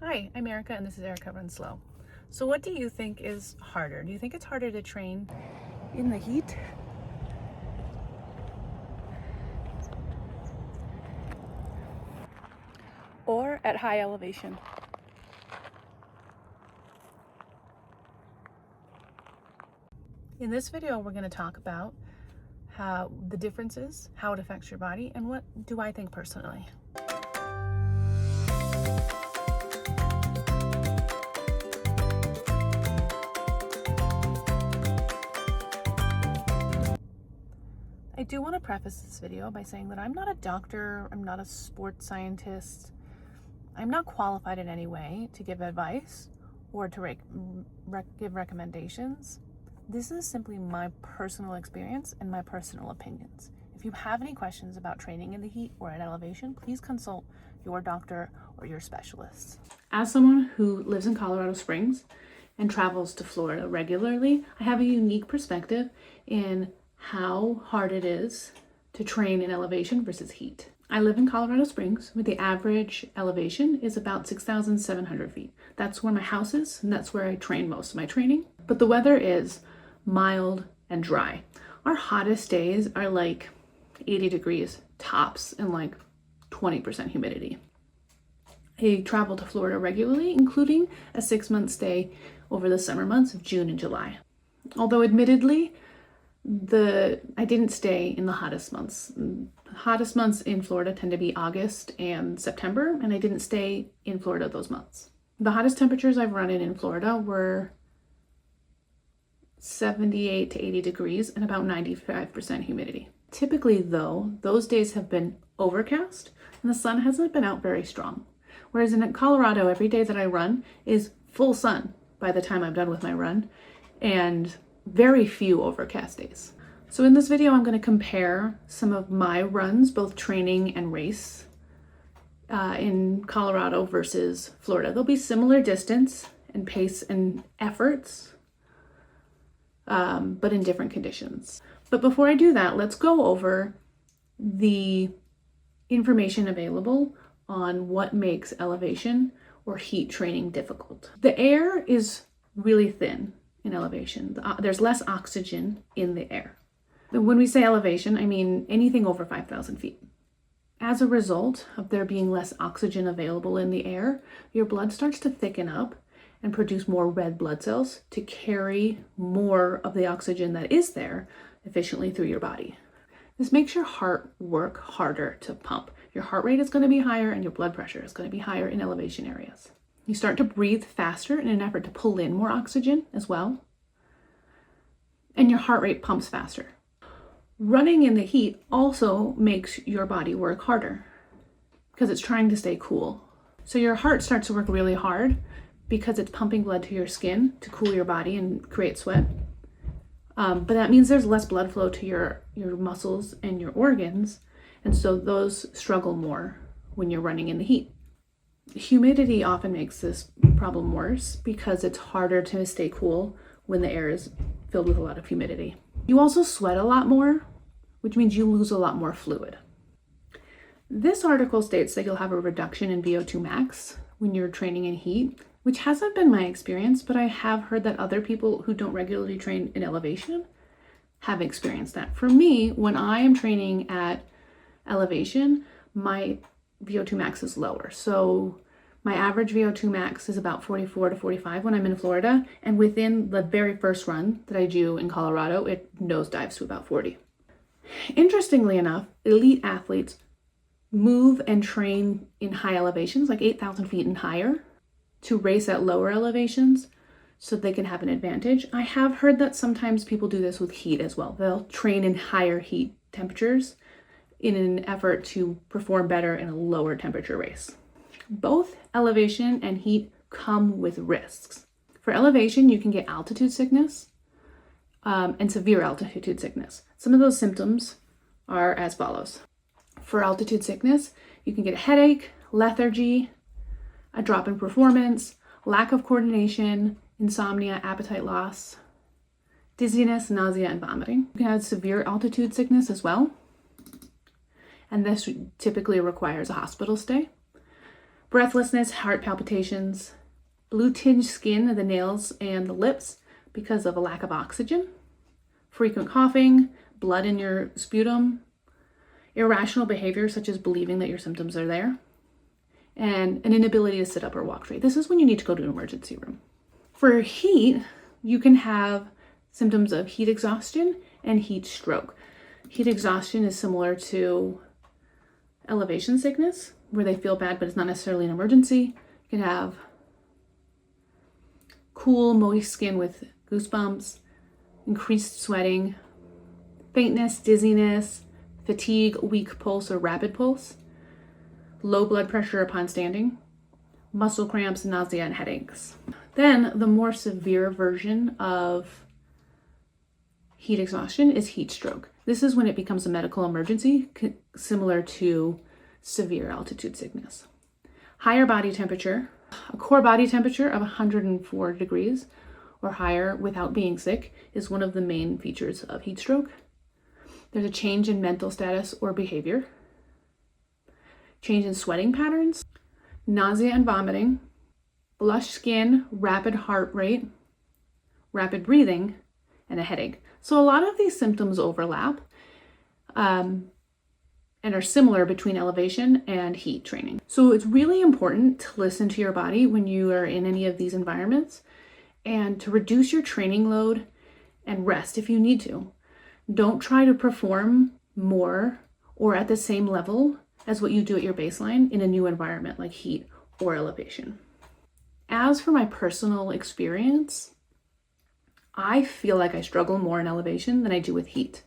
Hi, I'm Erica and this is Erica Run Slow. So what do you think is harder? Do you think it's harder to train in the heat or at high elevation? In this video, we're going to talk about how the differences, how it affects your body, and what do I think personally. I do want to preface this video by saying that I'm not a doctor, I'm not a sports scientist, I'm not qualified in any way to give advice or to give recommendations. This is simply my personal experience and my personal opinions. If you have any questions about training in the heat or at elevation, please consult your doctor or your specialist. As someone who lives in Colorado Springs and travels to Florida regularly, I have a unique perspective in how hard it is to train in elevation versus heat. I live in Colorado Springs, where the average elevation is about 6,700 feet. That's where my house is, and that's where I train most of my training. But the weather is mild and dry. Our hottest days are like 80 degrees tops and like 20% humidity. I travel to Florida regularly, including a 6-month stay over the summer months of June and July. Although admittedly, I didn't stay in the hottest months. The hottest months in Florida tend to be August and September, and I didn't stay in Florida those months. The hottest temperatures I've run in Florida were 78 to 80 degrees and about 95% humidity. Typically though, those days have been overcast and the sun hasn't been out very strong. Whereas in Colorado, every day that I run is full sun by the time I'm done with my run, and very few overcast days. So in this video, I'm going to compare some of my runs, both training and race, in Colorado versus Florida. They'll be similar distance and pace and efforts, but in different conditions. But before I do that, let's go over the information available on what makes elevation or heat training difficult. The air is really thin in elevation. There's less oxygen in the air. When we say elevation, I mean anything over 5,000 feet. As a result of there being less oxygen available in the air, your blood starts to thicken up and produce more red blood cells to carry more of the oxygen that is there efficiently through your body. This makes your heart work harder to pump. Your heart rate is going to be higher and your blood pressure is going to be higher in elevation areas. You start to breathe faster in an effort to pull in more oxygen as well. And your heart rate pumps faster. Running in the heat also makes your body work harder because it's trying to stay cool. So your heart starts to work really hard because it's pumping blood to your skin to cool your body and create sweat. But that means there's less blood flow to your muscles and your organs. And so those struggle more when you're running in the heat. Humidity often makes this problem worse because it's harder to stay cool when the air is filled with a lot of humidity. You also sweat a lot more, which means you lose a lot more fluid. This article states that you'll have a reduction in VO2 max when you're training in heat, which hasn't been my experience, but I have heard that other people who don't regularly train in elevation have experienced that. For me, when I am training at elevation, my VO2 max is lower. So my average VO2 max is about 44 to 45 when I'm in Florida. And within the very first run that I do in Colorado, it nosedives to about 40. Interestingly enough, elite athletes move and train in high elevations, like 8,000 feet and higher, to race at lower elevations so they can have an advantage. I have heard that sometimes people do this with heat as well. They'll train in higher heat temperatures in an effort to perform better in a lower temperature race. Both elevation and heat come with risks. For elevation, you can get altitude sickness and severe altitude sickness. Some of those symptoms are as follows. For altitude sickness, you can get a headache, lethargy, a drop in performance, lack of coordination, insomnia, appetite loss, dizziness, nausea, and vomiting. You can have severe altitude sickness as well, and this typically requires a hospital stay. breathlessness, heart palpitations, blue tinged skin of the nails and the lips because of a lack of oxygen, frequent coughing, blood in your sputum, irrational behavior such as believing that your symptoms are there, and an inability to sit up or walk straight. This is when you need to go to an emergency room. For heat, you can have symptoms of heat exhaustion and heat stroke. Heat exhaustion is similar to elevation sickness, where they feel bad, but it's not necessarily an emergency. You can have cool, moist skin with goosebumps, increased sweating, faintness, dizziness, fatigue, weak pulse or rapid pulse, low blood pressure upon standing, muscle cramps, nausea, and headaches. Then the more severe version of heat exhaustion is heat stroke. This is when it becomes a medical emergency, similar to severe altitude sickness. Higher body temperature, a core body temperature of 104 degrees or higher without being sick is one of the main features of heat stroke. There's a change in mental status or behavior, change in sweating patterns, nausea and vomiting, flushed skin, rapid heart rate, rapid breathing, and a headache. So a lot of these symptoms overlap and are similar between elevation and heat training. So it's really important to listen to your body when you are in any of these environments and to reduce your training load and rest if you need to. Don't try to perform more or at the same level as what you do at your baseline in a new environment like heat or elevation. As for my personal experience, I feel like I struggle more in elevation than I do with heat.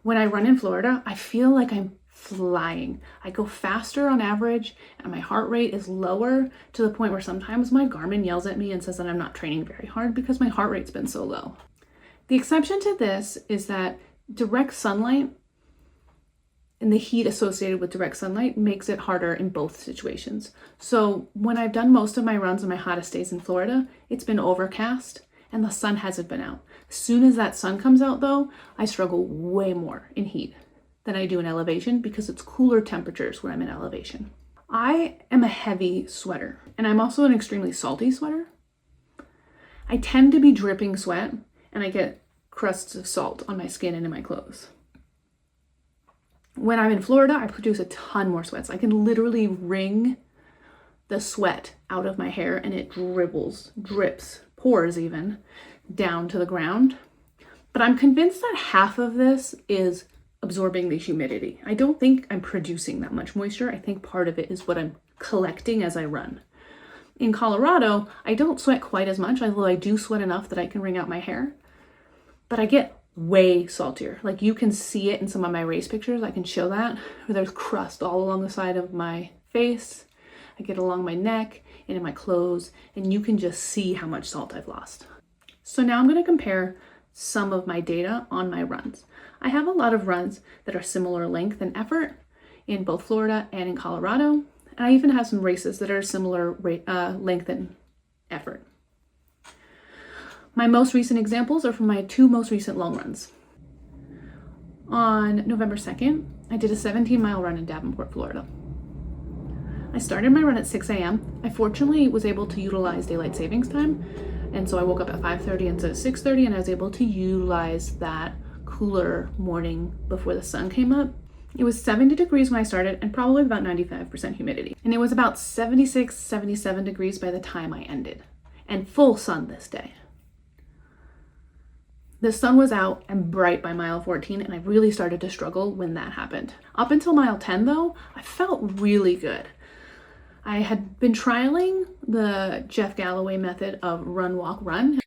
When I run in Florida, I feel like I'm flying. I go faster on average and my heart rate is lower to the point where sometimes my Garmin yells at me and says that I'm not training very hard because my heart rate's been so low. The exception to this is that direct sunlight and the heat associated with direct sunlight makes it harder in both situations. So when I've done most of my runs on my hottest days in Florida, it's been overcast and the sun hasn't been out. As soon as that sun comes out though, I struggle way more in heat than I do in elevation because it's cooler temperatures where I'm in elevation. I am a heavy sweater and I'm also an extremely salty sweater. I tend to be dripping sweat and I get crusts of salt on my skin and in my clothes. When I'm in Florida, I produce a ton more sweats. I can literally wring the sweat out of my hair and it dribbles, drips, pours even, down to the ground. But I'm convinced that half of this is absorbing the humidity. I don't think I'm producing that much moisture. I think part of it is what I'm collecting as I run. In Colorado, I don't sweat quite as much, although I do sweat enough that I can wring out my hair. But I get way saltier. Like you can see it in some of my race pictures. I can show that where there's crust all along the side of my face. I get along my neck and in my clothes, and you can just see how much salt I've lost. So now I'm going to compare some of my data on my runs. I have a lot of runs that are similar length and effort in both Florida and in Colorado. And I even have some races that are similar length and effort. My most recent examples are from my two most recent long runs. On November 2nd, I did a 17-mile run in Davenport, Florida. I started my run at 6 a.m. I fortunately was able to utilize daylight savings time, and so I woke up at 5:30 instead of 6:30, and I was able to utilize that cooler morning before the sun came up. It was 70 degrees when I started and probably about 95% humidity. And it was about 76, 77 degrees by the time I ended, and full sun this day. The sun was out and bright by mile 14, and I really started to struggle when that happened. Up until mile 10 though, I felt really good. I had been trialing the Jeff Galloway method of run, walk, run.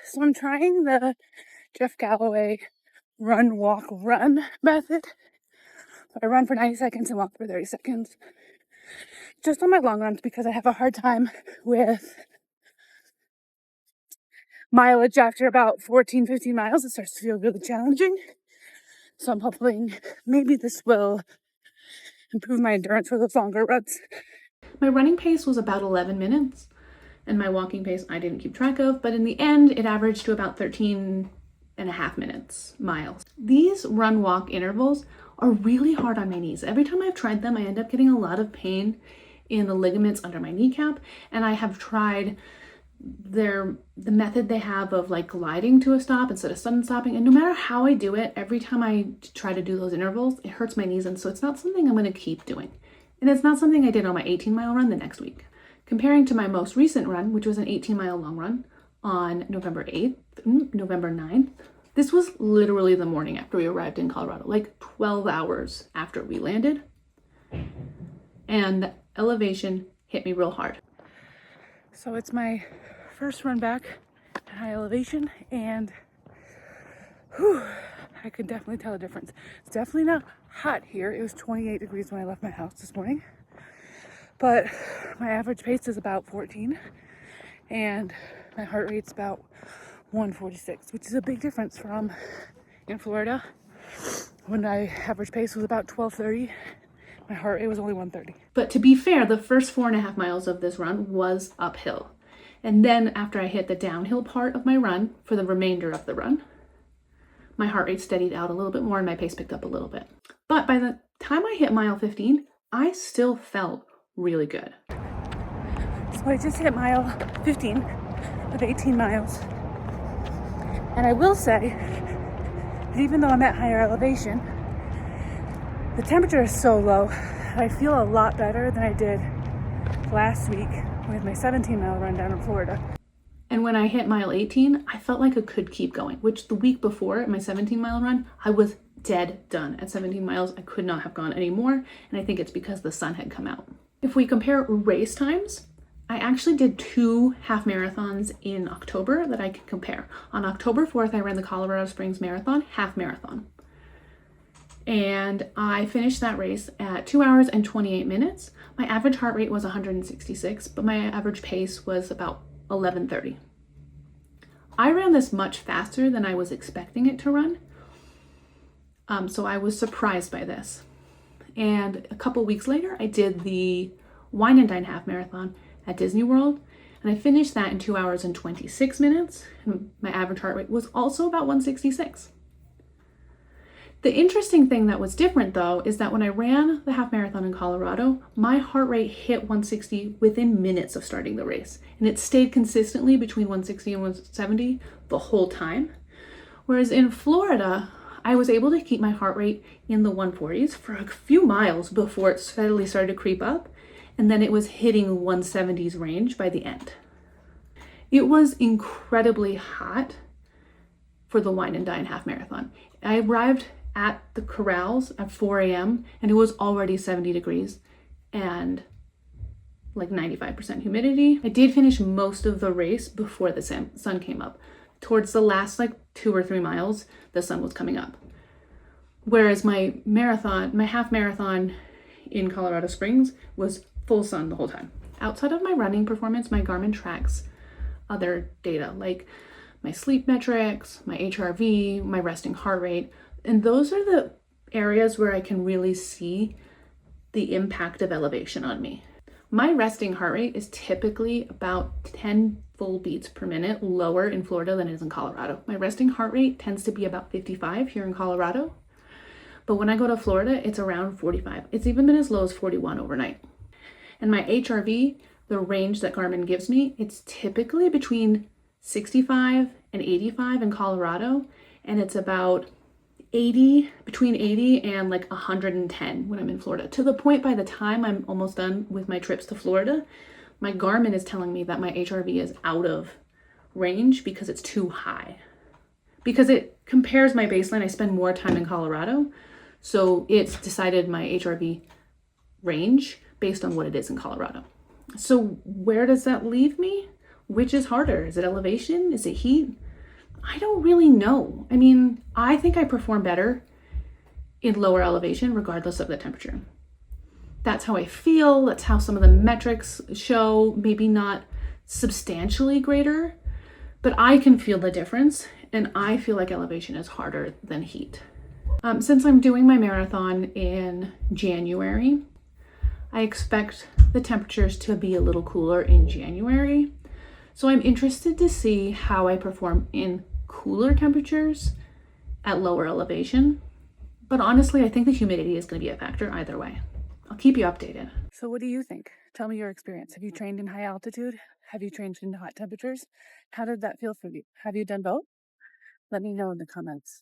So I'm trying the Jeff Galloway run, walk, run method. I run for 90 seconds and walk for 30 seconds. Just on my long runs because I have a hard time with mileage after about 14, 15 miles. It starts to feel really challenging. So I'm hoping maybe this will improve my endurance for those longer runs. My running pace was about 11 minutes and my walking pace I didn't keep track of, but in the end it averaged to about 13 minutes miles. These run walk intervals are really hard on my knees. Every time I've tried them, I end up getting a lot of pain in the ligaments under my kneecap, and I have tried the method they have of like gliding to a stop instead of sudden stopping, and no matter how I do it, every time I try to do those intervals, it hurts my knees, and so it's not something I'm going to keep doing. And it's not something I did on my 18-mile run the next week. Comparing to my most recent run, which was an 18-mile long run on November 9th, this was literally the morning after we arrived in Colorado, like 12 hours after we landed, and the elevation hit me real hard. So it's my first run back at high elevation, and I could definitely tell a difference. It's definitely not hot here. It was 28 degrees when I left my house this morning, but my average pace is about 14, and my heart rate's about 146, which is a big difference from in Florida when my average pace was about 12:30. My heart rate was only 130. But to be fair, the first 4.5 miles of this run was uphill. And then after I hit the downhill part of my run for the remainder of the run, my heart rate steadied out a little bit more and my pace picked up a little bit. But by the time I hit mile 15, I still felt really good. So I just hit mile 15 of 18 miles. And I will say that even though I'm at higher elevation, the temperature is so low, I feel a lot better than I did last week with my 17-mile run down in Florida. And when I hit mile 18, I felt like I could keep going, which the week before at my 17-mile run, I was dead done. At 17 miles, I could not have gone anymore, and I think it's because the sun had come out. If we compare race times, I actually did 2 half marathons in October that I can compare. On October 4th, I ran the Colorado Springs Marathon, half marathon. And I finished that race at 2 hours and 28 minutes. My average heart rate was 166, but my average pace was about 11:30. I ran this much faster than I was expecting it to run. So I was surprised by this. And a couple weeks later, I did the Wine and Dine half marathon at Disney World, and I finished that in 2 hours and 26 minutes. And my average heart rate was also about 166. The interesting thing that was different though is that when I ran the half marathon in Colorado, my heart rate hit 160 within minutes of starting the race, and it stayed consistently between 160 and 170 the whole time. Whereas in Florida, I was able to keep my heart rate in the 140s for a few miles before it steadily started to creep up, and then it was hitting 170s range by the end. It was incredibly hot for the Wine and Dine half marathon. I arrived at the corrals at 4 a.m. and it was already 70 degrees and like 95% humidity. I did finish most of the race before the sun came up. Towards the last like 2 or 3 miles, the sun was coming up. Whereas my half marathon in Colorado Springs was full sun the whole time. Outside of my running performance, my Garmin tracks other data like my sleep metrics, my HRV, my resting heart rate. And those are the areas where I can really see the impact of elevation on me. My resting heart rate is typically about 10 full beats per minute lower in Florida than it is in Colorado. My resting heart rate tends to be about 55 here in Colorado, but when I go to Florida, it's around 45. It's even been as low as 41 overnight. And my HRV, the range that Garmin gives me, it's typically between 65 and 85 in Colorado, and it's about between 80 and like 110 when I'm in Florida, to the point by the time I'm almost done with my trips to Florida, my Garmin is telling me that my HRV is out of range because it's too high. Because it compares my baseline, I spend more time in Colorado, so it's decided my HRV range based on what it is in Colorado. So where does that leave me? Which is harder? Is it elevation? Is it heat? I don't really know. I mean, I think I perform better in lower elevation regardless of the temperature. That's how I feel. That's how some of the metrics show, maybe not substantially greater, but I can feel the difference, and I feel like elevation is harder than heat. Since I'm doing my marathon in January, I expect the temperatures to be a little cooler in January. So I'm interested to see how I perform in cooler temperatures at lower elevation. But honestly, I think the humidity is going to be a factor either way. I'll keep you updated. So what do you think? Tell me your experience. Have you trained in high altitude? Have you trained in hot temperatures? How did that feel for you? Have you done both? Let me know in the comments.